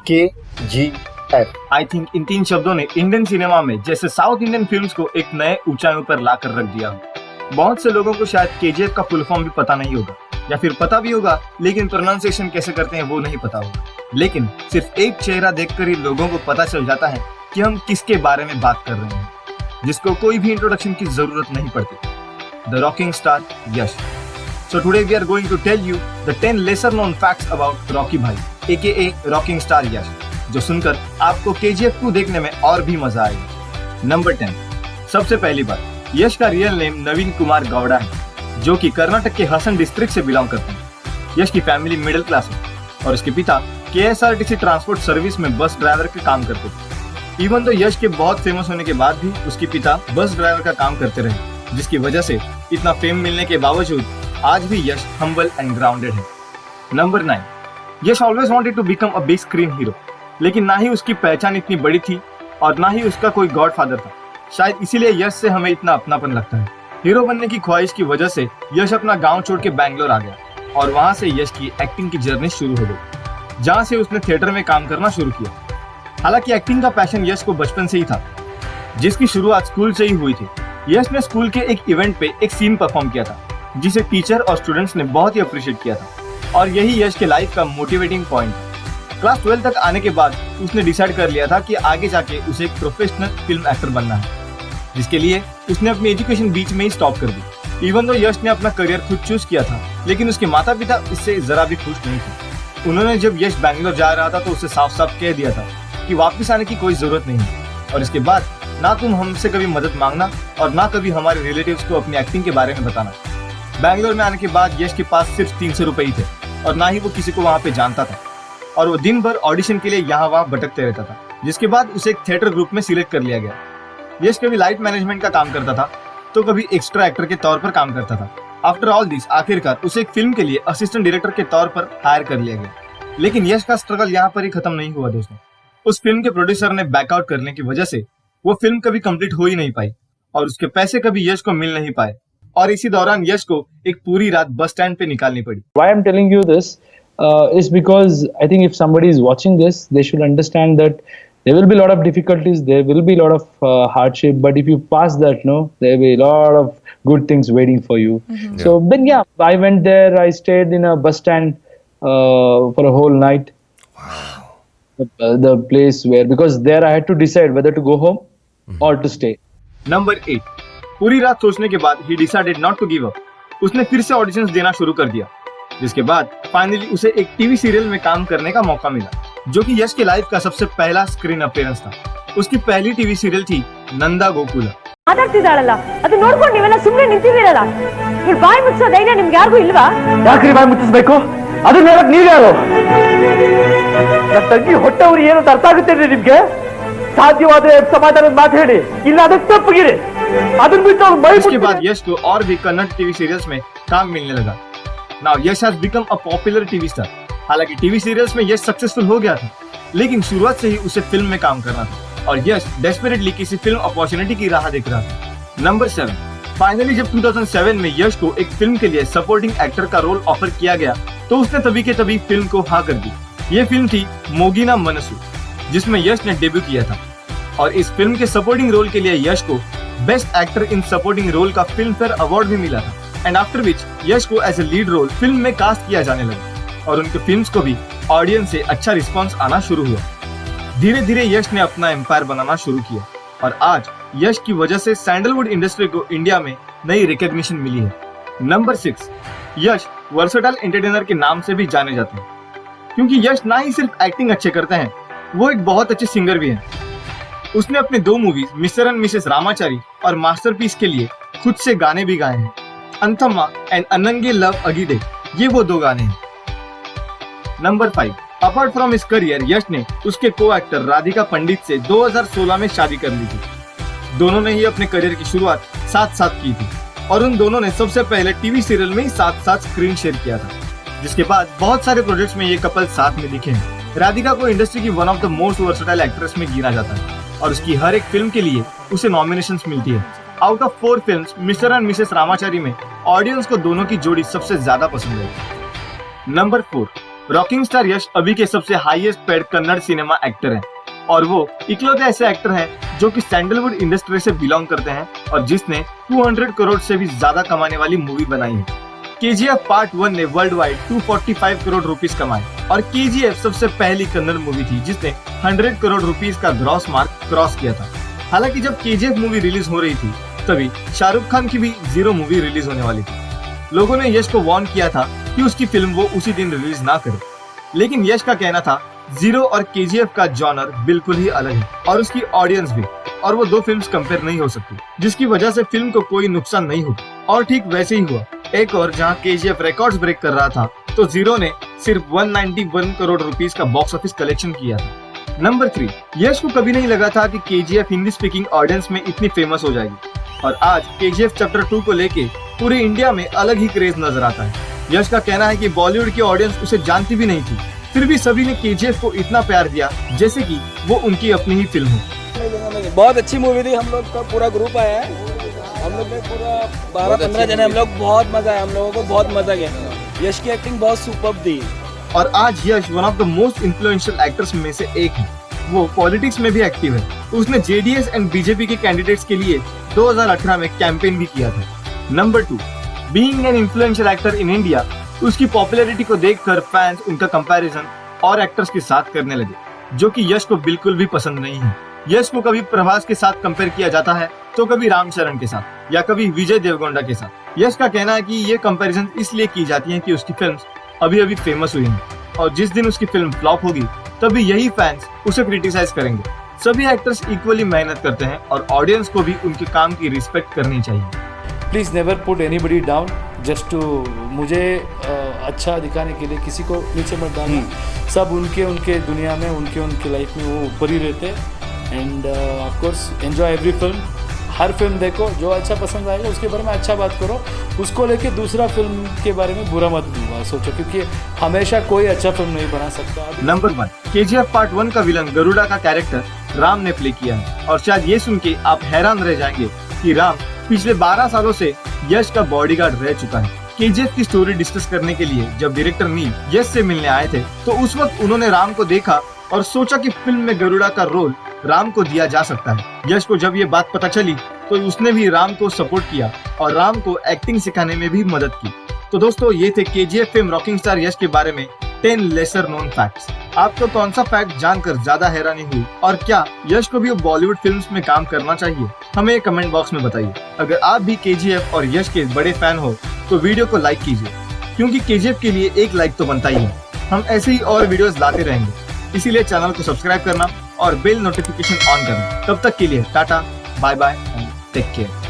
KGF। I think in 3 शब्दों ने Indian cinema में जैसे साउथ इंडियन फिल्म्स को एक नए ऊंचाइयों पर लाकर रख दिया हो। बहुत से लोगों को शायद KGF का फुल फॉर्म भी पता नहीं होगा, या फिर पता भी होगा लेकिन प्रोनाउंसिएशन कैसे करते हैं वो नहीं पता होगा। लेकिन सिर्फ एक चेहरा देखकर ही लोगों को पता चल जाता है कि हम किसके बारे में बात कर रहे हैं, जिसको कोई भी इंट्रोडक्शन की जरूरत नहीं पड़ती। The rocking star Yash. So today we are going to tell you the 10 lesser known facts about Rocky भाई aka रॉकिंग स्टार यश, जो सुनकर आपको KGF 2 देखने में और भी मजा आएगा। नंबर 10। सबसे पहली बात, यश का रियल नेम नवीन कुमार गौड़ा है, जो कि कर्नाटक के हसन डिस्ट्रिक्ट से बिलोंग करते हैं। यश की फैमिली मिडिल क्लास है और उसके पिता KSRTC ट्रांसपोर्ट सर्विस में बस ड्राइवर का काम करते थे। इवन तो यश के बहुत फेमस होने के बाद भी उसके पिता बस ड्राइवर का काम करते रहे, जिसकी वजह से इतना फेम मिलने के बावजूद आज भी यश हम्बल एंड ग्राउंडेड है। Number 9। Yash always wanted to become a big screen hero, लेकिन ना ही उसकी पहचान इतनी बड़ी थी और ना ही उसका कोई गॉडफादर था। शायद इसीलिए यश से हमें इतना अपनापन लगता है। हीरो बनने की ख्वाहिश की वजह से यश अपना गांव छोड़ के बैंगलोर आ गया और वहां से यश की एक्टिंग की जर्नी शुरू हो गई, जहां से उसने थिएटर में काम करना शुरू किया। हालांकि एक्टिंग का पैशन यश को बचपन से ही था, जिसकी शुरुआत स्कूल से ही हुई थी। यश ने स्कूल के एक इवेंट पे एक सीन परफॉर्म किया था, जिसे टीचर और स्टूडेंट्स ने बहुत ही अप्रिशिएट किया था, और यही यश के लाइफ का मोटिवेटिंग पॉइंट है। क्लास 12 तक आने के बाद उसने डिसाइड कर लिया था कि आगे जाके उसे एक प्रोफेशनल फिल्म एक्टर बनना है, जिसके लिए उसने अपनी एजुकेशन बीच में ही स्टॉप कर दी। इवन तो यश ने अपना करियर खुद चूज किया था, लेकिन उसके माता पिता इससे जरा भी खुश नहीं थे। उन्होंने जब यश बैंगलोर जा रहा था तो उसे साफ साफ कह दिया था कि वापस आने की कोई जरूरत नहीं है, और इसके बाद ना तुम हमसे कभी मदद मांगना और ना कभी हमारे रिलेटिव्स को अपनी एक्टिंग के बारे में बताना। बैंगलोर में आने के बाद यश के पास सिर्फ 300 रुपए ही थे और ना ही वो किसी को वहाँ पे जानता था, और वो दिन भर ऑडिशन के लिए यहाँ वहाँ भटकते रहता था, जिसके बाद उसे एक थिएटर ग्रुप में सिलेक्ट कर लिया गया। यश कभी लाइट मैनेजमेंट का काम करता था तो कभी एक्स्ट्रा एक्टर के तौर पर काम करता था। आफ्टर ऑल दिस आखिरकार उसे एक फिल्म के लिए असिस्टेंट डायरेक्टर के तौर पर हायर कर लिया गया। लेकिन यश का स्ट्रगल यहाँ पर ही खत्म नहीं हुआ दोस्तों। उस फिल्म के प्रोड्यूसर ने बैकआउट करने की वजह से वो फिल्म कभी कंप्लीट हो ही नहीं पाई और उसके पैसे कभी यश को मिल नहीं पाए, और इसी दौरान यश को एक पूरी रात बस स्टैंड पे निकालनी पड़ी। Why I'm telling you this is because I think if somebody is watching this, they should understand that there will be a lot of difficulties, there will be a lot of hardship, but if you pass that, there will be a lot of good things waiting for you. Mm-hmm. So then, I went there. I stayed in a bus stand for a whole night. Wow. The place where, because there I had to decide whether to go home or to stay. Number 8. पूरी रात सोचने के बाद he decided not to give up. उसने फिर से auditions देना शुरू कर दिया, जिसके बाद फाइनली उसे एक टीवी सीरियल में काम करने का मौका मिला, जो कि यश के लाइफ का सबसे पहला स्क्रीन अपीयरेंस था। उसकी पहली टीवी सीरियल थी नंदा गोकुला। ಮಾತಾಡ್ತಿದ್ದಾಳಲ್ಲ ಅದು ನೋಡ್ಕೊಂಡು ನೀವೆಲ್ಲ ಸುಮ್ಮನೆ ನಿಂತಿದ್ದೀರಲ್ಲ, ಇವಳು ಬಾಯಿ ಮುಚ್ಚೋ ಧೈರ್ಯ ನಿಮ್ಗೆ ಯಾರಿಗೂ ಇಲ್ವಾ? ಯಾಕ್ರಿ ಬಾಯಿ ಮುಚ್ಚಿಸ್ಬೇಕು? ಅದನ್ನ ಹೇಳಕ್ ನೀವ್ ಯಾರು? ನನ್ನ ತಂಗಿ ಹೊಟ್ಟೆವ್ರು ಏನು ಅಂತ ಅರ್ಥ ಆಗುತ್ತೆ ನಿಮ್ಗೆ? साध्यवाद समाधान बात है इसके बाद यश को और भी कन्नड़ टीवी सीरियल्स में काम मिलने लगा। Now Yash has become a popular TV star. हालांकि टीवी सीरियल्स में यश सक्सेसफुल हो गया था, लेकिन शुरुआत से ही उसे फिल्म में काम करना था और यश डेस्परेटली किसी फिल्म अपॉर्चुनिटी की राह देख रहा था। नंबर 7। फाइनली जब 2007 में यश को एक फिल्म के लिए सपोर्टिंग एक्टर का रोल ऑफर किया गया तो उसने तभी के तभी फिल्म को हाँ कर दी। ये फिल्म थी मोगिना मनसू, जिसमें यश ने डेब्यू किया था, और इस फिल्म के सपोर्टिंग रोल के लिए यश को best actor in supporting role का फिल्म फेयर अवार्ड भी मिला था। एंड आफ्टर विच यश को as a lead role film में कास्ट किया जाने लगा और उनके फिल्म्स को भी ऑडियंस से अच्छा रिस्पांस आना शुरू हुआ। धीरे धीरे यश ने अपना एम्पायर बनाना शुरू किया और आज यश की वजह से सैंडलवुड इंडस्ट्री को इंडिया में नई रिकॉग्निशन मिली है। नंबर 6। यश वर्सेटाइल एंटरटेनर के नाम से भी जाने जाते हैं, क्योंकि यश ना ही सिर्फ एक्टिंग अच्छे करते हैं, वो एक बहुत अच्छे सिंगर भी हैं। उसने अपने 2 movies mister and Mrs Ramachari और मास्टरपीस के लिए खुद से गाने भी गाए हैं। अंथम्मा एंड अनंगे लव अगीडे, ये वो 2 गाने हैं। Number 5। Apart from his career, Yash ने उसके को एक्टर राधिका पंडित से 2016 में शादी कर ली थी। दोनों ने ही अपने करियर की शुरुआत साथ साथ की थी और उन दोनों ने सबसे पहले टीवी सीरियल में ही साथ साथ स्क्रीन शेयर किया था, जिसके बाद बहुत सारे प्रोजेक्ट्स में ये कपल साथ में दिखे हैं। राधिका को इंडस्ट्री की one of the most versatile actress में गिना जाता है और उसकी हर एक फिल्म के लिए उसे नॉमिनेशंस मिलती है। Out of 4 films mister and Mrs Ramachari में ऑडियंस को दोनों की जोड़ी सबसे ज्यादा पसंद है। नंबर 4। रॉकिंग स्टार यश अभी के सबसे highest paid Kannada cinema actor हैं और वो इकलौते ऐसे एक्टर हैं जो कि सैंडलवुड इंडस्ट्री से बिलोंग करते हैं और जिसने 200 करोड़ से भी ज्यादा कमाने वाली मूवी बनाई है। KGF पार्ट 1 ने वर्ल्ड वाइड 245 करोड़ रुपीस कमाए और KGF सबसे पहली कन्नड़ मूवी थी जिसने 100 करोड़ रुपीस का ग्रॉस मार्क क्रॉस किया था। हालांकि जब KGF मूवी रिलीज हो रही थी तभी शाहरुख खान की भी जीरो मूवी रिलीज होने वाली थी। लोगों ने यश को वार्न किया था कि उसकी फिल्म वो उसी दिन रिलीज ना करे, लेकिन यश का कहना था जीरो और KGF का जॉनर बिल्कुल ही अलग है और उसकी ऑडियंस भी, और वो दो फिल्म्स कंपेयर नहीं हो सकती, जिसकी वजह से फिल्म को कोई नुकसान नहीं होगा। और ठीक वैसे ही हुआ। एक और जहां KGF रिकॉर्ड्स ब्रेक कर रहा था तो जीरो ने सिर्फ 191 करोड़ रुपीस का बॉक्स ऑफिस कलेक्शन किया था। नंबर 3, यश को कभी नहीं लगा था कि KGF हिंदी स्पीकिंग ऑडियंस में इतनी फेमस हो जाएगी और आज KGF चैप्टर 2 को लेके पूरे इंडिया में अलग ही क्रेज नजर आता है। यश का कहना है कि बॉलीवुड की ऑडियंस उसे जानती भी नहीं थी, फिर भी सभी ने KGF को इतना प्यार दिया जैसे कि वो उनकी अपनी ही फिल्म हो। बहुत अच्छी मूवी थी। हम लोग का पूरा ग्रुप आया है, हम लोग में पूरा 12-15 जने हम लोग, बहुत मजा आया हम लोगों को, बहुत मजा गया। यश की एक्टिंग बहुत सुपर्ब थी और आज Yash one of the most influential actors में से एक है। वो पॉलिटिक्स में भी एक्टिव है। उसने JDS एंड BJP के कैंडिडेट्स के लिए 2018 में कैंपेन भी किया था। Number 2, being an influential actor in India, उसकी पॉपुलैरिटी को देखकर फैंस उनका कंपैरिजन और एक्टर्स के साथ करने लगे, जो कि यश को बिल्कुल भी पसंद नहीं है। यश को कभी प्रभास के साथ कंपेयर किया जाता है तो कभी रामचरण के साथ या कभी विजय देवगोंडा के साथ। यश का कहना है कि ये कंपैरिजन इसलिए की जाती है कि उसकी फिल्म्स अभी अभी फेमस हुई हैं और जिस दिन उसकी फिल्म फ्लॉप होगी तभी यही फैंस उसे क्रिटिसाइज करेंगे। सभी एक्टर्स इक्वली मेहनत करते हैं और ऑडियंस को भी उनके काम की रिस्पेक्ट करनी चाहिए। Please never put anybody down just to मुझे अच्छा दिखाने के लिए किसी को नीचे मत डालना। सब उनके दुनिया में उनके लाइफ में वो ऊपर ही रहते हैं। End of course enjoy every film. Her film देखो, जो अच्छा पसंद आएगा उसके बारे में अच्छा बात करो, उसको लेके दूसरा फिल्म के बारे में बुरा मत सोचो, क्योंकि हमेशा कोई अच्छा फिल्म नहीं बना सकता। नंबर 1, KGF पार्ट 1 का विलन गरुड़ा का कैरेक्टर राम ने प्ले किया है और शायद ये सुन के आप हैरान रह जाएंगे कि राम पिछले 12 सालों से यश का बॉडीगार्ड रह चुका है। KGF की स्टोरी डिस्कस करने के लिए जब डायरेक्टर नील यश से मिलने आए थे तो उस वक्त उन्होंने राम को देखा और सोचा कि फिल्म में गरुड़ा का रोल राम को दिया जा सकता है। यश को जब ये बात पता चली तो उसने भी राम को सपोर्ट किया और राम को एक्टिंग सिखाने में भी मदद की। तो दोस्तों, ये थे KGF फिल्म रॉकिंग स्टार यश के बारे में 10 लेसर नोन फैक्ट्स। आपको कौन सा फैक्ट जानकर ज्यादा हैरानी हुई और क्या यश को भी बॉलीवुड फिल्म्स में काम करना चाहिए? हमें कमेंट बॉक्स में बताइए। अगर आप भी KGF और यश के बड़े फैन हो तो वीडियो को लाइक कीजिए, क्योंकि KGF के लिए एक लाइक तो बनता ही है। हम ऐसे ही और वीडियोस लाते रहेंगे, इसीलिए चैनल को सब्सक्राइब करना और बेल नोटिफिकेशन ऑन करना। तब तक के लिए tata, bye bye and take care.